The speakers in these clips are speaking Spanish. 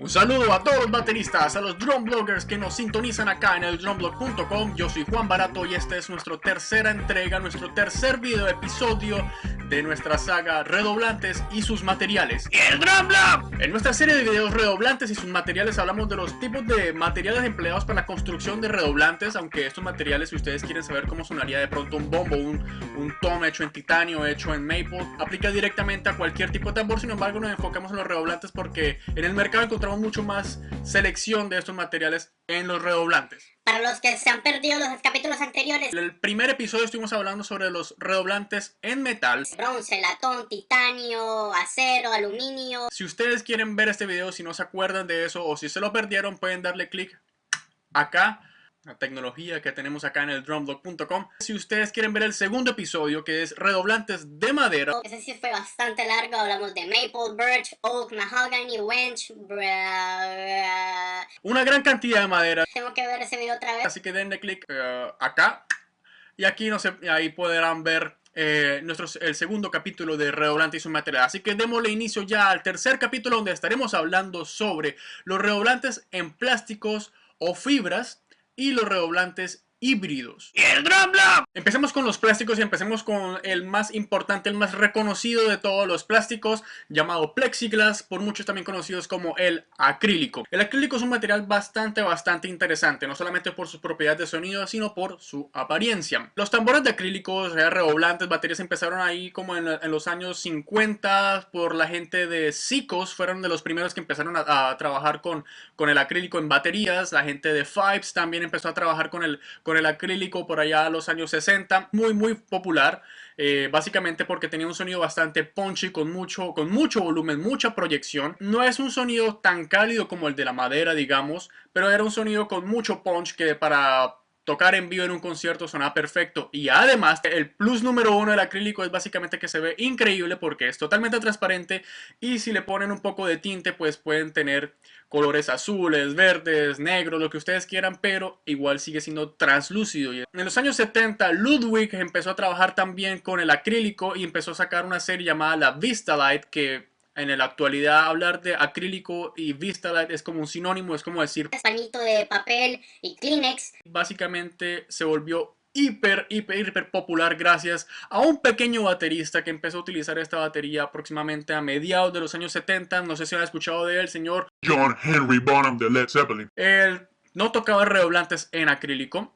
Un saludo a todos los bateristas, a los drum bloggers que nos sintonizan acá en el drumblog.com. Yo soy Juan Barato y esta es nuestra tercera entrega, nuestro tercer video episodio de nuestra saga Redoblantes y sus materiales. ¡Y el Drumblog! En nuestra serie de videos Redoblantes y sus materiales hablamos de los tipos de materiales empleados para la construcción de redoblantes, aunque estos materiales, si ustedes quieren saber cómo sonaría de pronto un bombo, un tom hecho en titanio, hecho en maple, aplica directamente a cualquier tipo de tambor. Sin embargo, nos enfocamos en los redoblantes porque en el mercado encontramos mucho más selección de estos materiales en los redoblantes. Para los que se han perdido los capítulos anteriores, En el primer episodio estuvimos hablando sobre los redoblantes en metal. bronce, latón, titanio, acero, aluminio. Si ustedes quieren ver este video, si no se acuerdan de eso o si se lo perdieron, pueden darle clic acá, la tecnología que tenemos acá en el drumblog.com. Si ustedes quieren ver el segundo episodio, que es redoblantes de madera, Ese sí fue bastante largo, hablamos de maple, birch, oak, mahogany, winch, una gran cantidad de madera. Tengo que ver ese video otra vez. Así que denle clic acá y aquí no sé, ahí podrán ver el segundo capítulo de Redoblantes y sus materiales. Así que démosle inicio ya al tercer capítulo, donde estaremos hablando sobre los redoblantes en plásticos o fibras y los redoblantes híbridos. ¡Y el Drumblog! Empecemos con los plásticos y empecemos con el más importante, el más reconocido de todos los plásticos, llamado plexiglass, por muchos también conocidos como el acrílico. El acrílico es un material bastante interesante, no solamente por sus propiedades de sonido, sino por su apariencia. Los tambores de acrílico, redoblantes, baterías, empezaron ahí como en los años 50 por la gente de Seikos. Fueron de los primeros que empezaron a trabajar con el acrílico en baterías. La gente de Philips también empezó a trabajar con el acrílico por allá a los años 60, muy popular, básicamente porque tenía un sonido bastante punchy, con mucho volumen, mucha proyección. No es un sonido tan cálido como el de la madera, digamos, pero era un sonido con mucho punch que para tocar en vivo en un concierto sonaba perfecto. Y además, el plus número uno del acrílico es básicamente que se ve increíble porque es totalmente transparente, y si le ponen un poco de tinte, pues pueden tener colores azules, verdes, negros, lo que ustedes quieran, pero igual sigue siendo translúcido. Y en los años 70, Ludwig empezó a trabajar también con el acrílico y empezó a sacar una serie llamada la Vistalite, que en la actualidad hablar de acrílico y Vistalite es como un sinónimo, es como decir Pañito de papel y Kleenex. Básicamente se volvió hiper popular gracias a un pequeño baterista que empezó a utilizar esta batería aproximadamente a mediados de los años 70. No sé si han escuchado de él, señor John Henry Bonham de Led Zeppelin. Él no tocaba redoblantes en acrílico.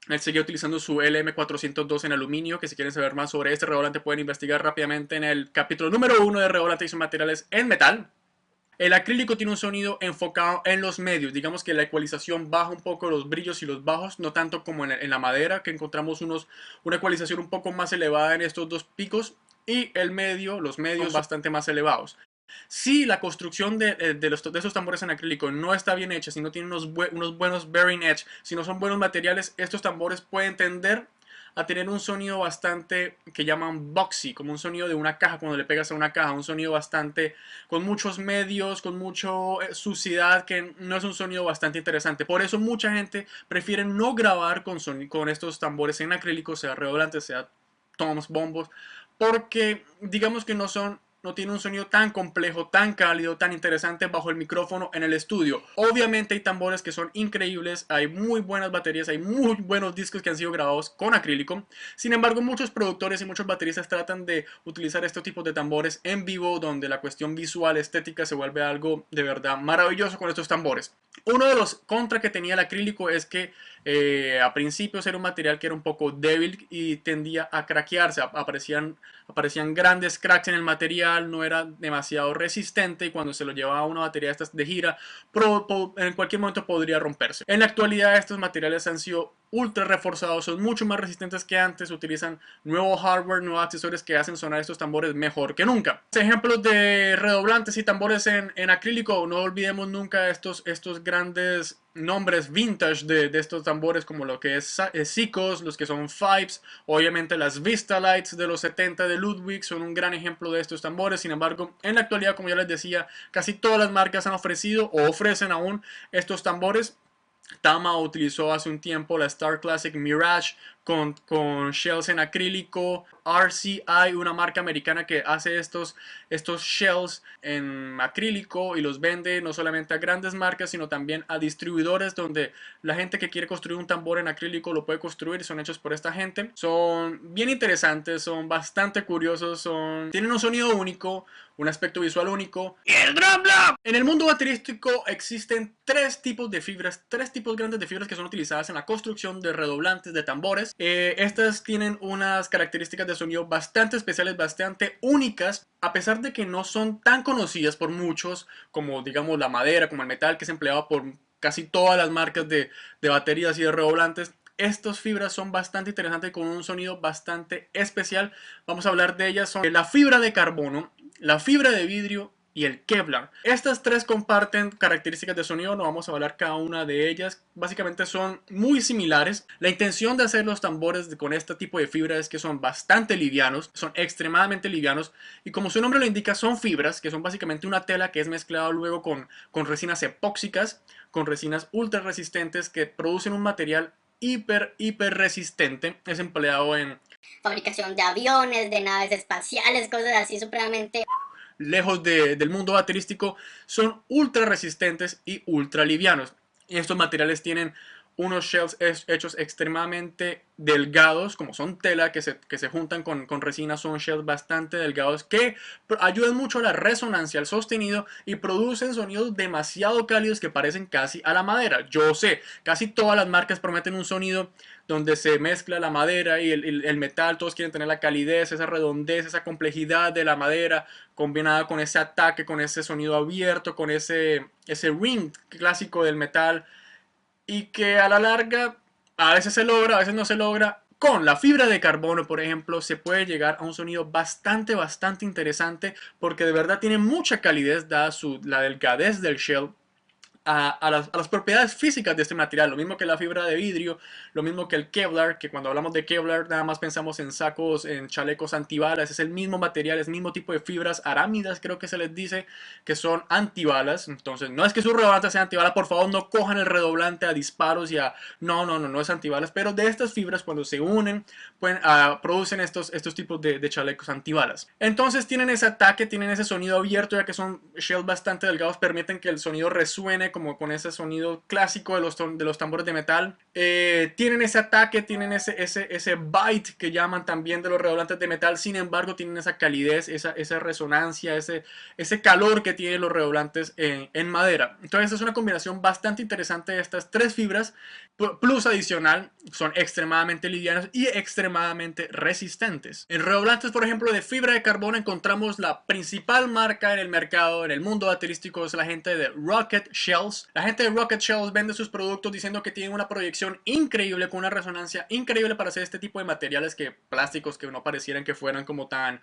Él seguía utilizando su LM402 en aluminio, que si quieren saber más sobre este redoblante pueden investigar rápidamente en el capítulo número 1 de Redoblantes y sus materiales en metal. El acrílico tiene un sonido enfocado en los medios, digamos que la ecualización baja un poco los brillos y los bajos, no tanto como en la madera, que encontramos una ecualización un poco más elevada en estos dos picos, y los medios bastante más elevados. Si la construcción de esos tambores en acrílico no está bien hecha, si no tienen unos buenos bearing edge, si no son buenos materiales, estos tambores pueden tender a tener un sonido bastante que llaman boxy, como un sonido de una caja cuando le pegas a una caja, un sonido bastante con muchos medios, con mucha suciedad, que no es un sonido bastante interesante. Por eso mucha gente prefiere no grabar con estos tambores en acrílico, sea redoblantes, sea toms, bombos, porque digamos que no tiene un sonido tan complejo, tan cálido, tan interesante bajo el micrófono en el estudio. Obviamente hay tambores que son increíbles, hay muy buenas baterías, hay muy buenos discos que han sido grabados con acrílico. Sin embargo, muchos productores y muchos bateristas tratan de utilizar estos tipos de tambores en vivo, donde la cuestión visual, estética, se vuelve algo de verdad maravilloso con estos tambores. Uno de los contras que tenía el acrílico es que a principios era un material que era un poco débil y tendía a craquearse, aparecían grandes cracks en el material, no era demasiado resistente, y cuando se lo llevaba a una batería de gira, en cualquier momento podría romperse. En la actualidad estos materiales han sido ultra reforzados, son mucho más resistentes que antes, utilizan nuevo hardware, nuevos accesorios que hacen sonar estos tambores mejor que nunca. Ejemplos de redoblantes y tambores en acrílico, no olvidemos nunca estos grandes nombres vintage de estos tambores, como lo que es Seikos, los que son Philips, obviamente las Vistalites de los 70 de Ludwig son un gran ejemplo de estos tambores. Sin embargo, en la actualidad, como ya les decía, casi todas las marcas han ofrecido o ofrecen aún estos tambores. Tama utilizó hace un tiempo la Star Classic Mirage con shells en acrílico. RCI, una marca americana que hace estos shells en acrílico y los vende no solamente a grandes marcas, sino también a distribuidores, donde la gente que quiere construir un tambor en acrílico lo puede construir. Son hechos por esta gente. Son bien interesantes, son bastante curiosos, tienen un sonido único, un aspecto visual único. ¡Y el drum block! En el mundo baterístico existen tres tipos de fibras, tres tipos grandes de fibras que son utilizadas en la construcción de redoblantes de tambores. Estas tienen unas características de sonido bastante especiales, bastante únicas, a pesar de que no son tan conocidas por muchos como, digamos, la madera, como el metal, que es empleado por casi todas las marcas de baterías y de redoblantes. Estas fibras son bastante interesantes con un sonido bastante especial. Vamos a hablar de ellas. Son la fibra de carbono, la fibra de vidrio y el Kevlar. Estas tres comparten características de sonido, no vamos a hablar cada una de ellas. Básicamente son muy similares. La intención de hacer los tambores con este tipo de fibra es que son bastante livianos, son extremadamente livianos, y como su nombre lo indica, son fibras, que son básicamente una tela que es mezclada luego con resinas epóxicas, con resinas ultra resistentes que producen un material hiper resistente. Es empleado en fabricación de aviones, de naves espaciales, cosas así supremamente lejos del mundo baterístico. Son ultra resistentes y ultra livianos. Y estos materiales tienen unos shells hechos extremadamente delgados, como son tela que se juntan con resina. Son shells bastante delgados que ayudan mucho a la resonancia, al sostenido, y producen sonidos demasiado cálidos que parecen casi a la madera. Yo sé, casi todas las marcas prometen un sonido donde se mezcla la madera y el metal. Todos quieren tener la calidez, esa redondez, esa complejidad de la madera combinada con ese ataque, con ese sonido abierto, con ese ring clásico del metal, y que a la larga a veces se logra, a veces no se logra. Con la fibra de carbono, por ejemplo, se puede llegar a un sonido bastante interesante, porque de verdad tiene mucha calidez dada la delgadez del shell. A las propiedades físicas de este material, lo mismo que la fibra de vidrio, lo mismo que el Kevlar, que cuando hablamos de Kevlar nada más pensamos en sacos, en chalecos antibalas. Es el mismo material, es el mismo tipo de fibras arámidas, creo que se les dice, que son antibalas. Entonces no es que su redoblante sea antibala, por favor no cojan el redoblante a disparos y a... No es antibalas, pero de estas fibras cuando se unen producen estos tipos de chalecos antibalas. Entonces tienen ese ataque, tienen ese sonido abierto, ya que son shells bastante delgados, permiten que el sonido resuene como con ese sonido clásico de los tambores de metal. Tienen ese ataque, tienen ese bite que llaman también de los redoblantes de metal. Sin embargo, tienen esa calidez, esa resonancia, ese calor que tienen los redoblantes en madera. Entonces es una combinación bastante interesante de estas tres fibras. Plus adicional, son extremadamente livianos y extremadamente resistentes. En redoblantes, por ejemplo, de fibra de carbono encontramos la principal marca en el mercado, en el mundo baterístico, es la gente de Rocket Shells. La gente de Rocket Shells vende sus productos diciendo que tienen una proyección increíble, con una resonancia increíble para hacer este tipo de materiales plásticos que no parecieran que fueran como tan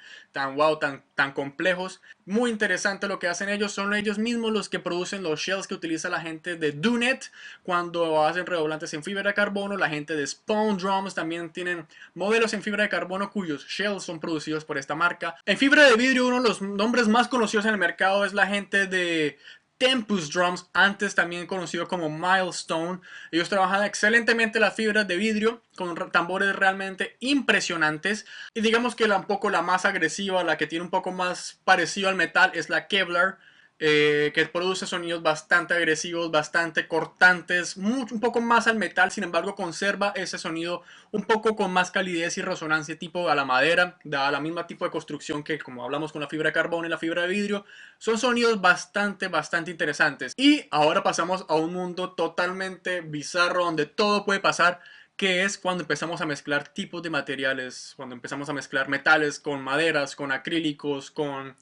complejos. Muy interesante lo que hacen ellos. Son ellos mismos los que producen los shells que utiliza la gente de Dunet cuando hacen redoblantes en fibra de carbono. La gente de Spawn Drums también tienen modelos en fibra de carbono cuyos shells son producidos por esta marca. En fibra de vidrio, uno de los nombres más conocidos en el mercado es la gente de Tempus Drums, antes también conocido como Milestone. Ellos trabajan excelentemente las fibras de vidrio con tambores realmente impresionantes. Y digamos que un poco la más agresiva, la que tiene un poco más parecido al metal, es la Kevlar, que produce sonidos bastante agresivos, bastante cortantes, un poco más al metal. Sin embargo, conserva ese sonido un poco con más calidez y resonancia tipo a la madera, da la misma tipo de construcción que, como hablamos, con la fibra de carbono y la fibra de vidrio. Son sonidos bastante interesantes. Y ahora pasamos a un mundo totalmente bizarro donde todo puede pasar, que es cuando empezamos a mezclar tipos de materiales, cuando empezamos a mezclar metales con maderas, con acrílicos, con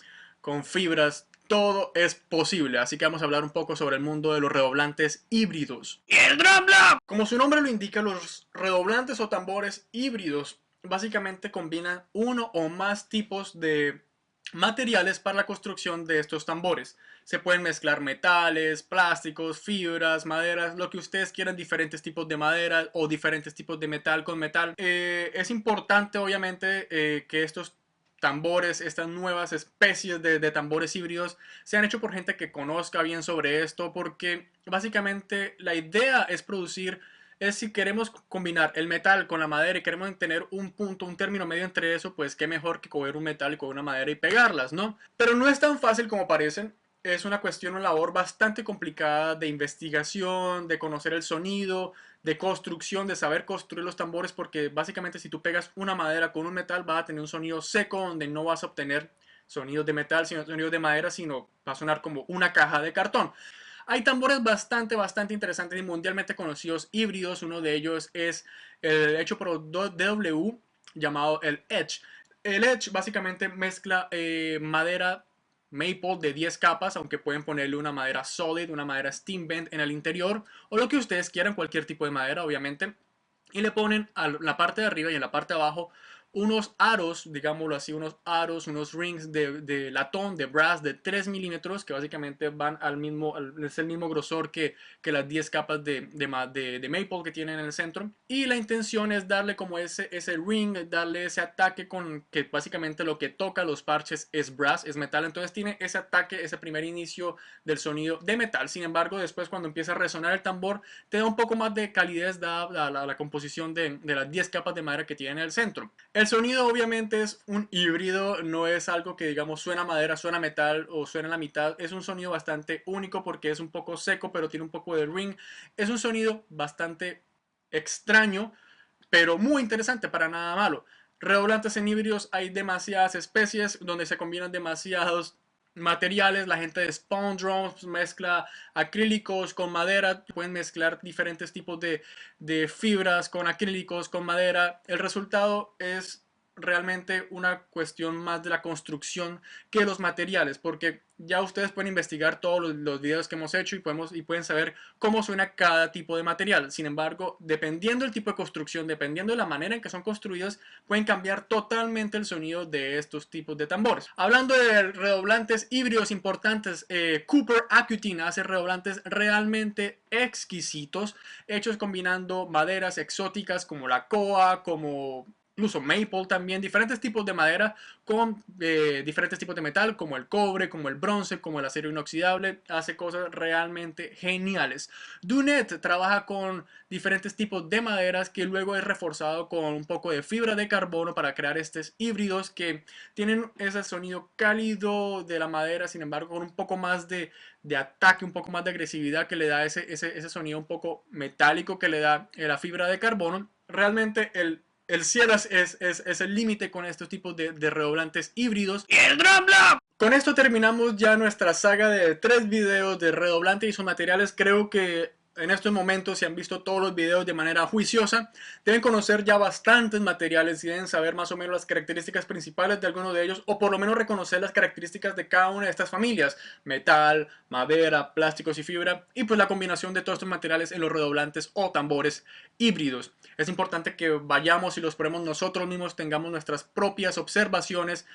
fibras. Todo es posible, así que vamos a hablar un poco sobre el mundo de los redoblantes híbridos. ¡Y el drum block! Como su nombre lo indica, los redoblantes o tambores híbridos básicamente combinan uno o más tipos de materiales para la construcción de estos tambores. Se pueden mezclar metales, plásticos, fibras, maderas, lo que ustedes quieran, diferentes tipos de madera o diferentes tipos de metal con metal. Es importante, obviamente, que estos tambores, estas nuevas especies de tambores híbridos, se han hecho por gente que conozca bien sobre esto, porque básicamente la idea es producir es si queremos combinar el metal con la madera y queremos tener un punto, un término medio entre eso, pues qué mejor que coger un metal y coger una madera y pegarlas, ¿no? Pero no es tan fácil como parece. Es una cuestión, una labor bastante complicada de investigación, de conocer el sonido, de construcción, de saber construir los tambores, porque básicamente si tú pegas una madera con un metal vas a tener un sonido seco donde no vas a obtener sonidos de metal, sino sonidos de madera, sino va a sonar como una caja de cartón. Hay tambores bastante interesantes y mundialmente conocidos híbridos. Uno de ellos es el hecho por DW llamado el Edge. El Edge básicamente mezcla madera maple de 10 capas, aunque pueden ponerle una madera solid, una madera steam bend en el interior, o lo que ustedes quieran, cualquier tipo de madera, obviamente, y le ponen a la parte de arriba y en la parte de abajo unos aros, digámoslo así, unos aros, unos rings de latón, de brass de 3 milímetros, que básicamente van al mismo, es el mismo grosor que las 10 capas de maple que tienen en el centro. Y la intención es darle como ese ring, darle ese ataque con que básicamente lo que toca los parches es brass, es metal. Entonces tiene ese ataque, ese primer inicio del sonido de metal. Sin embargo, después cuando empieza a resonar el tambor, te da un poco más de calidez dada la composición de las 10 capas de madera que tiene en el centro. El sonido obviamente es un híbrido, no es algo que digamos suena madera, suena metal o suena la mitad. Es un sonido bastante único porque es un poco seco pero tiene un poco de ring. Es un sonido bastante extraño pero muy interesante, para nada malo. Redoblantes en híbridos hay demasiadas especies donde se combinan demasiados materiales. La gente de Spawn Drums mezcla acrílicos con madera, pueden mezclar diferentes tipos de fibras con acrílicos, con madera. El resultado es realmente una cuestión más de la construcción que los materiales, porque ya ustedes pueden investigar todos los videos que hemos hecho y pueden saber cómo suena cada tipo de material. Sin embargo, dependiendo del tipo de construcción, dependiendo de la manera en que son construidos, pueden cambiar totalmente el sonido de estos tipos de tambores. Hablando de redoblantes híbridos importantes, Cooper Accutine hace redoblantes realmente exquisitos, hechos combinando maderas exóticas como la coa, como incluso maple también, diferentes tipos de madera con diferentes tipos de metal como el cobre, como el bronce, como el acero inoxidable. Hace cosas realmente geniales. Dunet trabaja con diferentes tipos de maderas que luego es reforzado con un poco de fibra de carbono para crear estos híbridos que tienen ese sonido cálido de la madera, sin embargo con un poco más de ataque, un poco más de agresividad que le da ese sonido un poco metálico que le da la fibra de carbono. Realmente el cielo es el límite con estos tipos de redoblantes híbridos. ¡Y el Drum Block! Con esto terminamos ya nuestra saga de 3 videos de redoblantes y sus materiales. Creo que en estos momentos, si han visto todos los videos de manera juiciosa, deben conocer ya bastantes materiales y deben saber más o menos las características principales de algunos de ellos, o por lo menos reconocer las características de cada una de estas familias: metal, madera, plásticos y fibra, y pues la combinación de todos estos materiales en los redoblantes o tambores híbridos. Es importante que vayamos y los probemos nosotros mismos, tengamos nuestras propias observaciones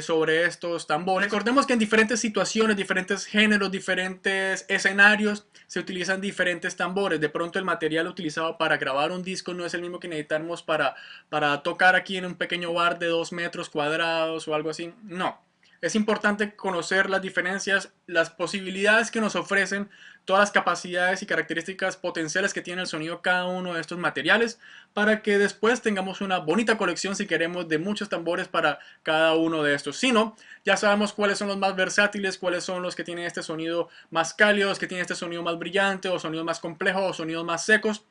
sobre estos tambores. Recordemos que en diferentes situaciones, diferentes géneros, diferentes escenarios se utilizan diferentes tambores. De pronto el material utilizado para grabar un disco no es el mismo que necesitamos para tocar aquí en un pequeño bar de 2 metros cuadrados o algo así. No. Es importante conocer las diferencias, las posibilidades que nos ofrecen, todas las capacidades y características potenciales que tiene el sonido cada uno de estos materiales, para que después tengamos una bonita colección, si queremos, de muchos tambores para cada uno de estos. Si no, ya sabemos cuáles son los más versátiles, cuáles son los que tienen este sonido más cálido, que tienen este sonido más brillante, o sonidos más complejos, o sonidos más secos.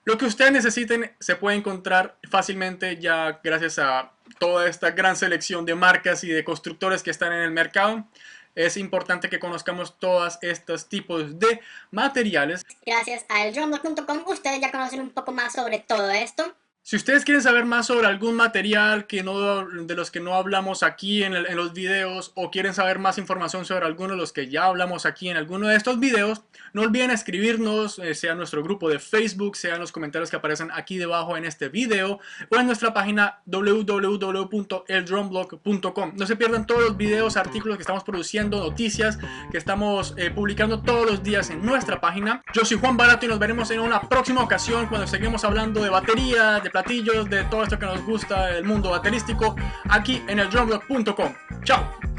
Lo que ustedes necesiten se puede encontrar fácilmente ya gracias a toda esta gran selección de marcas y de constructores que están en el mercado. Es importante que conozcamos todos estos tipos de materiales. Gracias a eldrumblock.com ustedes ya conocen un poco más sobre todo esto. Si ustedes quieren saber más sobre algún material de los que no hablamos aquí en los videos, o quieren saber más información sobre alguno de los que ya hablamos aquí en alguno de estos videos, no olviden escribirnos, sea en nuestro grupo de Facebook, sea en los comentarios que aparecen aquí debajo en este video, o en nuestra página www.eldrumblock.com. No se pierdan todos los videos, artículos que estamos produciendo, noticias que estamos publicando todos los días en nuestra página. Yo soy Juan Barato y nos veremos en una próxima ocasión cuando seguimos hablando de batería, de platillos, de todo esto que nos gusta el mundo baterístico aquí en eldrumblock.com. Chao.